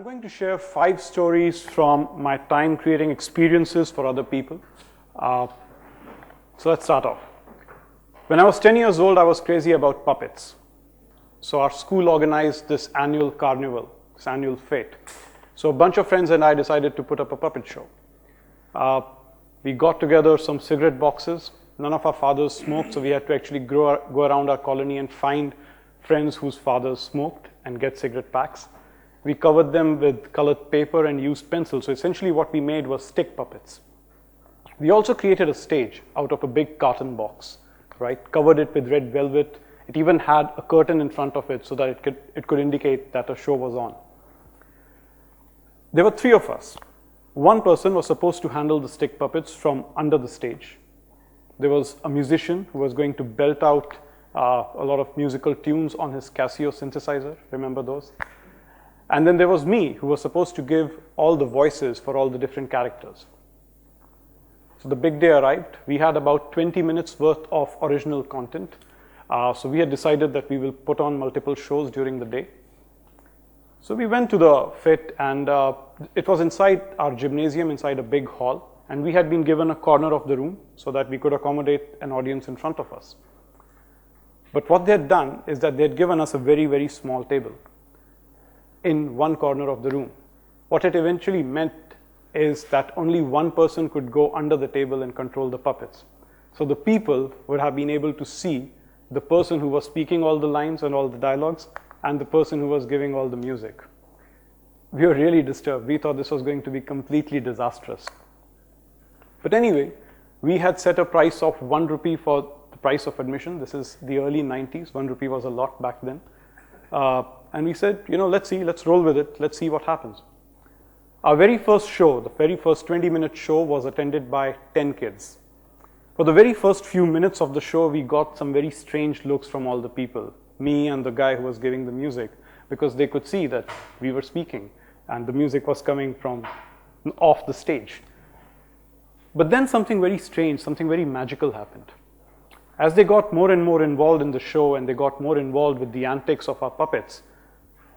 I'm going to share 5 stories from my time creating experiences for other people. So let's start off. When I was 10 years old, I was crazy about puppets. So our school organized this annual carnival, this annual fete. So a bunch of friends and I decided to put up a puppet show. We got together some cigarette boxes. None of our fathers smoked, so we had to actually go around our colony and find friends whose fathers smoked and get cigarette packs. We covered them with colored paper and used pencils. So essentially what we made was stick puppets. We also created a stage out of a big carton box, right? Covered it with red velvet. It even had a curtain in front of it so that it could indicate that a show was on. There were 3 of us. One person was supposed to handle the stick puppets from under the stage. There was a musician who was going to belt out a lot of musical tunes on his Casio synthesizer. Remember those? And then there was me, who was supposed to give all the voices for all the different characters. So the big day arrived. We had about 20 minutes worth of original content. So we had decided that we will put on multiple shows during the day. So we went to the fete, and it was inside our gymnasium, inside a big hall. And we had been given a corner of the room so that we could accommodate an audience in front of us. But what they had done is that they had given us a very, very small table in one corner of the room. What it eventually meant is that only one person could go under the table and control the puppets. So the people would have been able to see the person who was speaking all the lines and all the dialogues and the person who was giving all the music. We were really disturbed. We thought this was going to be completely disastrous. But anyway, we had set a price of 1 rupee for the price of admission. This is the early 90s. 1 rupee was a lot back then. And we said, let's roll with it. Let's see what happens. Our very first show, the very first 20-minute show, was attended by 10 kids. For the very first few minutes of the show, we got some very strange looks from all the people, me and the guy who was giving the music, because they could see that we were speaking and the music was coming from off the stage. But then something very strange, something very magical happened. As they got more and more involved in the show and they got more involved with the antics of our puppets,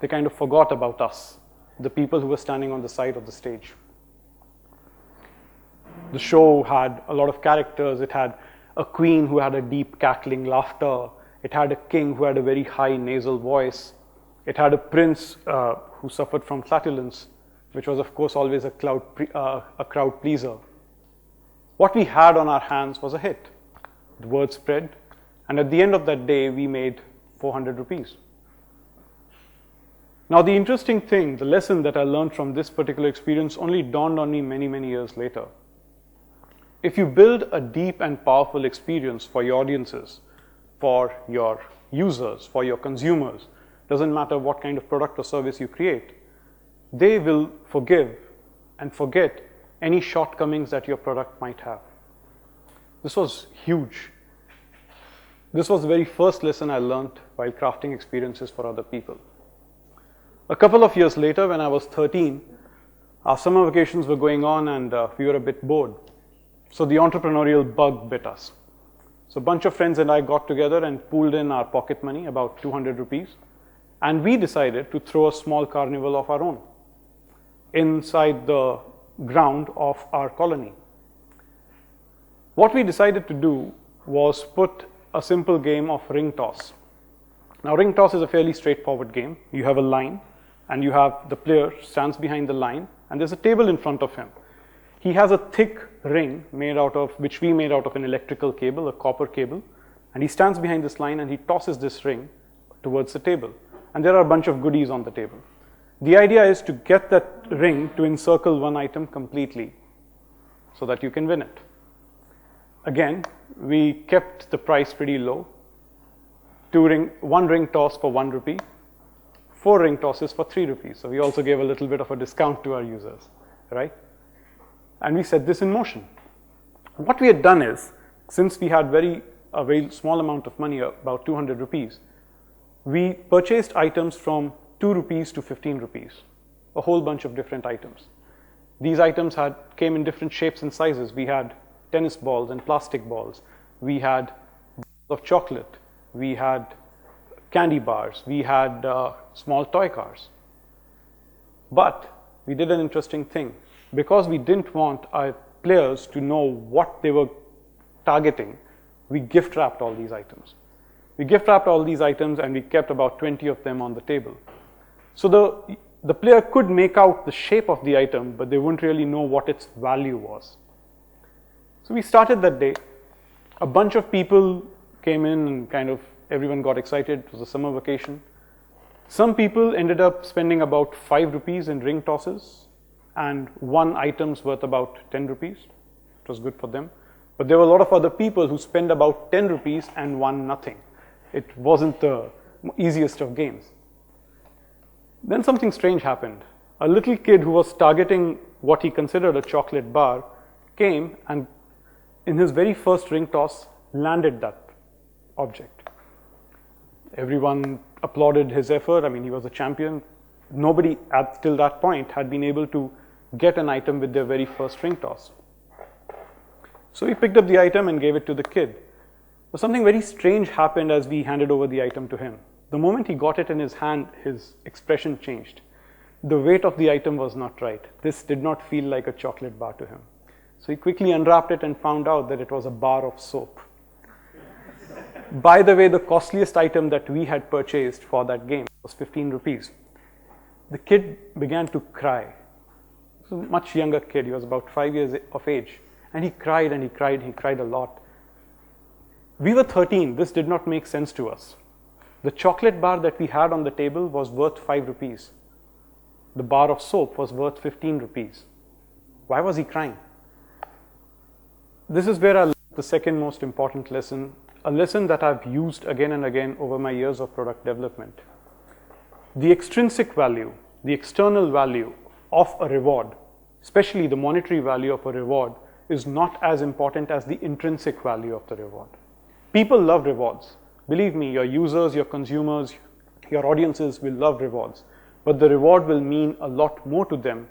they kind of forgot about us, the people who were standing on the side of the stage. The show had a lot of characters. It had a queen who had a deep cackling laughter. It had a king who had a very high nasal voice. It had a prince who suffered from flatulence, which was of course always a crowd pleaser. What we had on our hands was a hit. The word spread, and at the end of that day, we made 400 rupees. Now, the interesting thing, the lesson that I learned from this particular experience only dawned on me many, many years later. If you build a deep and powerful experience for your audiences, for your users, for your consumers, doesn't matter what kind of product or service you create, they will forgive and forget any shortcomings that your product might have. This was huge. This was the very first lesson I learned while crafting experiences for other people. A couple of years later, when I was 13, our summer vacations were going on and we were a bit bored. So the entrepreneurial bug bit us. So a bunch of friends and I got together and pooled in our pocket money, about 200 rupees, and we decided to throw a small carnival of our own inside the ground of our colony. What we decided to do was put a simple game of ring toss. Now, ring toss is a fairly straightforward game. You have a line, and you have the player stands behind the line, and there's a table in front of him. He has a thick ring which we made out of an electrical cable, a copper cable, and he stands behind this line and he tosses this ring towards the table. And there are a bunch of goodies on the table. The idea is to get that ring to encircle one item completely so that you can win it. Again, we kept the price pretty low. 1 ring toss for 1 rupee, 4 ring tosses for 3 rupees. So we also gave a little bit of a discount to our users, right? And we set this in motion. What we had done is, since we had a very small amount of money, about 200 rupees, we purchased items from 2 rupees to 15 rupees, a whole bunch of different items. These items came in different shapes and sizes. We had tennis balls and plastic balls. We had balls of chocolate. We had candy bars. We had small toy cars. But we did an interesting thing. Because we didn't want our players to know what they were targeting, we gift wrapped all these items. We gift wrapped all these items and we kept about 20 of them on the table. So the player could make out the shape of the item, but they wouldn't really know what its value was. So we started that day. A bunch of people came in and kind of everyone got excited. It was a summer vacation. Some people ended up spending about 5 rupees in ring tosses and one item's worth about 10 rupees. It was good for them. But there were a lot of other people who spent about 10 rupees and won nothing. It wasn't the easiest of games. Then something strange happened. A little kid who was targeting what he considered a chocolate bar came and in his very first ring toss landed that object. Everyone applauded his effort. I mean, he was a champion. Nobody till that point had been able to get an item with their very first ring toss. So he picked up the item and gave it to the kid. But something very strange happened as we handed over the item to him. The moment he got it in his hand, his expression changed. The weight of the item was not right. This did not feel like a chocolate bar to him. So he quickly unwrapped it and found out that it was a bar of soap. By the way, the costliest item that we had purchased for that game was 15 rupees. The kid began to cry. He was a much younger kid. He was about 5 years of age. And he cried and he cried. He cried a lot. We were 13. This did not make sense to us. The chocolate bar that we had on the table was worth 5 rupees. The bar of soap was worth 15 rupees. Why was he crying? This is where I learned the second most important lesson, a lesson that I've used again and again over my years of product development. The extrinsic value, the external value of a reward, especially the monetary value of a reward, is not as important as the intrinsic value of the reward. People love rewards. Believe me, your users, your consumers, your audiences will love rewards. But the reward will mean a lot more to them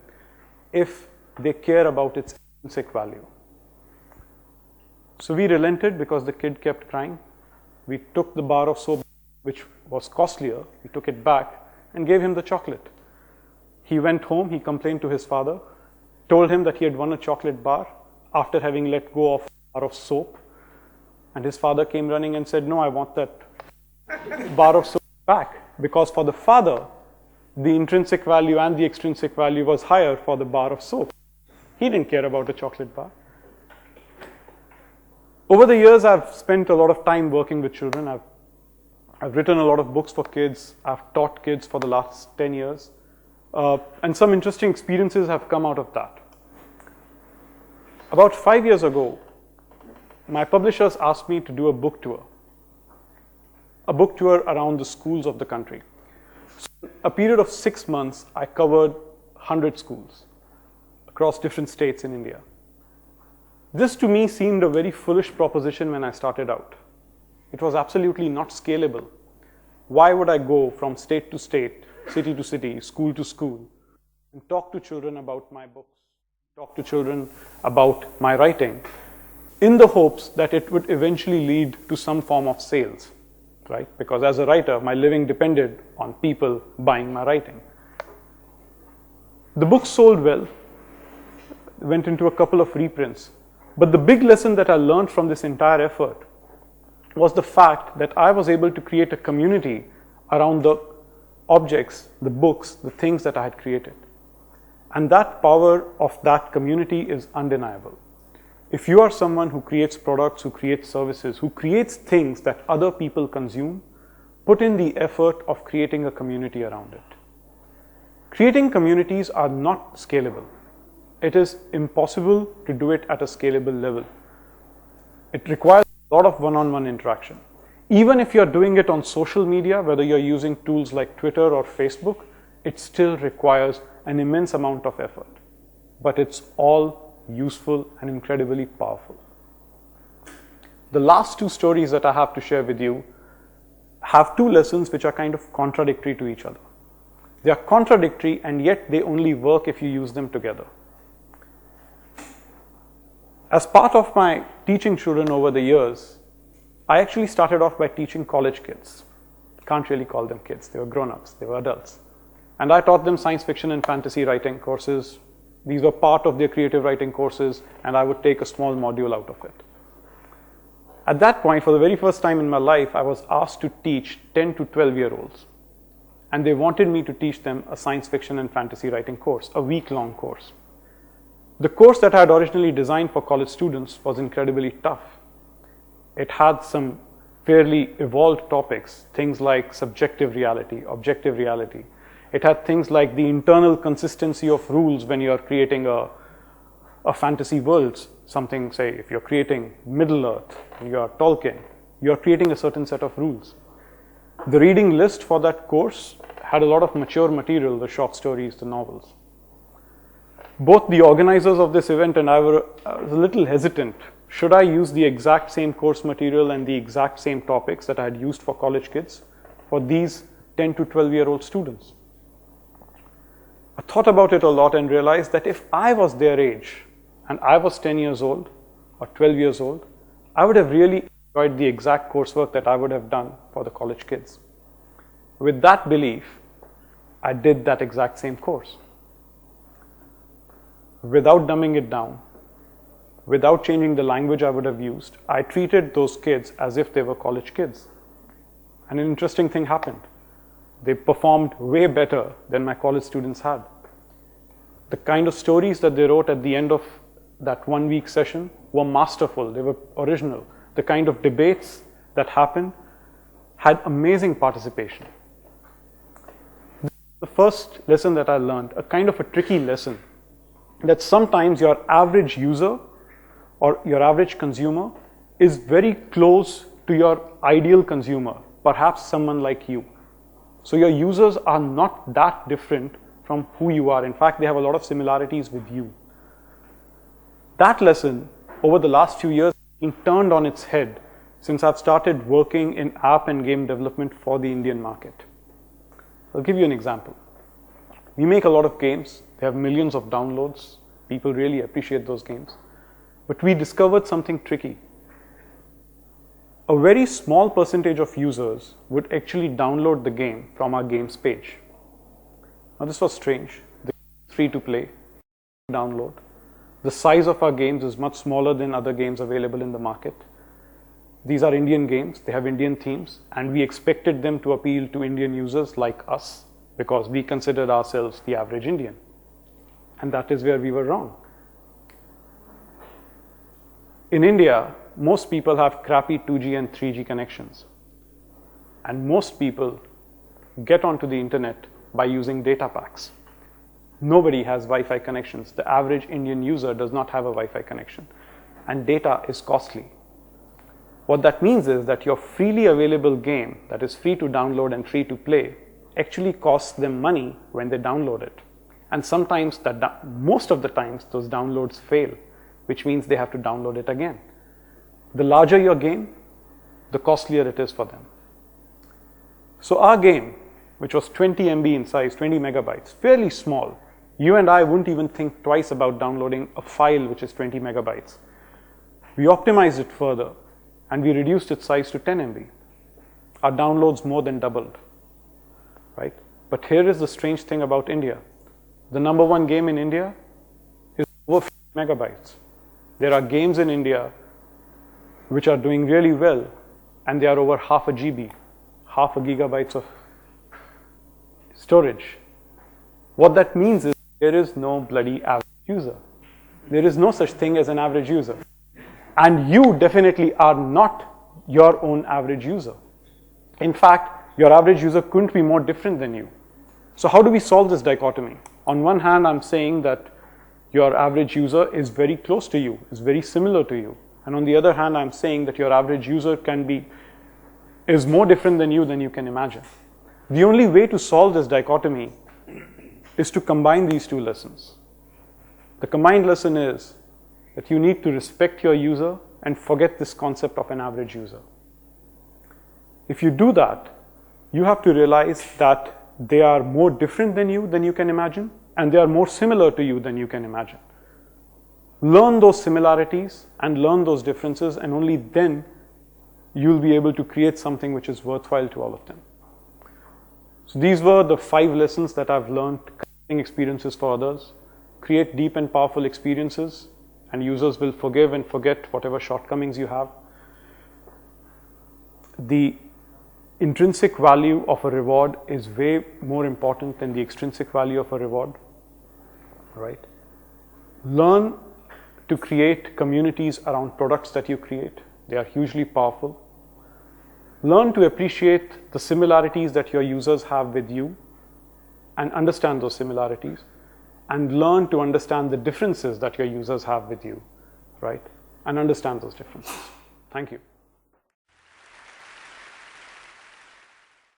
if they care about its intrinsic value. So we relented because the kid kept crying. We took the bar of soap, which was costlier, we took it back and gave him the chocolate. He went home, he complained to his father, told him that he had won a chocolate bar after having let go of a bar of soap. And his father came running and said, no, I want that bar of soap back. Because for the father, the intrinsic value and the extrinsic value was higher for the bar of soap. He didn't care about a chocolate bar. Over the years, I've spent a lot of time working with children. I've written a lot of books for kids. I've taught kids for the last 10 years. And some interesting experiences have come out of that. About 5 years ago, my publishers asked me to do a book tour around the schools of the country. So, a period of 6 months, I covered 100 schools across different states in India. This to me seemed a very foolish proposition when I started out. It was absolutely not scalable. Why would I go from state to state, city to city, school to school, and talk to children about my books, talk to children about my writing, in the hopes that it would eventually lead to some form of sales, right? Because as a writer, my living depended on people buying my writing. The book sold well, went into a couple of reprints. But the big lesson that I learned from this entire effort was the fact that I was able to create a community around the objects, the books, the things that I had created. And that power of that community is undeniable. If you are someone who creates products, who creates services, who creates things that other people consume, put in the effort of creating a community around it. Creating communities are not scalable. It is impossible to do it at a scalable level. It requires a lot of one-on-one interaction. Even if you're doing it on social media, whether you're using tools like Twitter or Facebook, it still requires an immense amount of effort. But it's all useful and incredibly powerful. The last two stories that I have to share with you have two lessons which are kind of contradictory to each other. They are contradictory and yet they only work if you use them together. As part of my teaching children over the years, I actually started off by teaching college kids. Can't really call them kids, they were grown-ups, they were adults. And I taught them science fiction and fantasy writing courses. These were part of their creative writing courses, and I would take a small module out of it. At that point, for the very first time in my life, I was asked to teach 10 to 12-year-olds. And they wanted me to teach them a science fiction and fantasy writing course, a week-long course. The course that I had originally designed for college students was incredibly tough. It had some fairly evolved topics, things like subjective reality, objective reality. It had things like the internal consistency of rules when you are creating a fantasy world. Something, say, if you're creating Middle-earth, you are Tolkien, you are creating a certain set of rules. The reading list for that course had a lot of mature material, the short stories, the novels. Both the organizers of this event and I was a little hesitant. Should I use the exact same course material and the exact same topics that I had used for college kids for these 10 to 12-year-old students? I thought about it a lot and realized that if I was their age and I was 10 years old or 12 years old, I would have really enjoyed the exact coursework that I would have done for the college kids. With that belief, I did that exact same course. Without dumbing it down, without changing the language I would have used, I treated those kids as if they were college kids. And an interesting thing happened. They performed way better than my college students had. The kind of stories that they wrote at the end of that 1 week session were masterful, they were original. The kind of debates that happened had amazing participation. The first lesson that I learned, a kind of a tricky lesson, that sometimes your average user or your average consumer is very close to your ideal consumer, perhaps someone like you. So your users are not that different from who you are. In fact, they have a lot of similarities with you. That lesson over the last few years has been turned on its head since I've started working in app and game development for the Indian market. I'll give you an example. We make a lot of games. They have millions of downloads. People really appreciate those games. But we discovered something tricky. A very small percentage of users would actually download the game from our games page. Now this was strange. The game is free to play, download. The size of our games is much smaller than other games available in the market. These are Indian games, they have Indian themes, and we expected them to appeal to Indian users like us because we considered ourselves the average Indian. And that is where we were wrong. In India, most people have crappy 2G and 3G connections. And most people get onto the internet by using data packs. Nobody has Wi-Fi connections. The average Indian user does not have a Wi-Fi connection. And data is costly. What that means is that your freely available game that is free to download and free to play actually costs them money when they download it. And sometimes, most of the times, those downloads fail, which means they have to download it again. The larger your game, the costlier it is for them. So our game, which was 20 MB in size, 20 megabytes, fairly small. You and I wouldn't even think twice about downloading a file which is 20 megabytes. We optimized it further and we reduced its size to 10 MB. Our downloads more than doubled, right? But here is the strange thing about India. The number one game in India is over 50 megabytes. There are games in India which are doing really well and they are over half a GB, half a gigabytes of storage. What that means is there is no bloody average user. There is no such thing as an average user. And you definitely are not your own average user. In fact, your average user couldn't be more different than you. So how do we solve this dichotomy? On one hand, I'm saying that your average user is very close to you, is very similar to you. And on the other hand, I'm saying that your average user is more different than you can imagine. The only way to solve this dichotomy is to combine these two lessons. The combined lesson is that you need to respect your user and forget this concept of an average user. If you do that, you have to realize that they are more different than you can imagine, and they are more similar to you than you can imagine. Learn those similarities and learn those differences, and only then you'll be able to create something which is worthwhile to all of them. So these were the 5 lessons that I've learned: creating experiences for others, create deep and powerful experiences, and users will forgive and forget whatever shortcomings you have. The intrinsic value of a reward is way more important than the extrinsic value of a reward, right? Learn to create communities around products that you create. They are hugely powerful. Learn to appreciate the similarities that your users have with you and understand those similarities, and learn to understand the differences that your users have with you, right? And understand those differences. Thank you.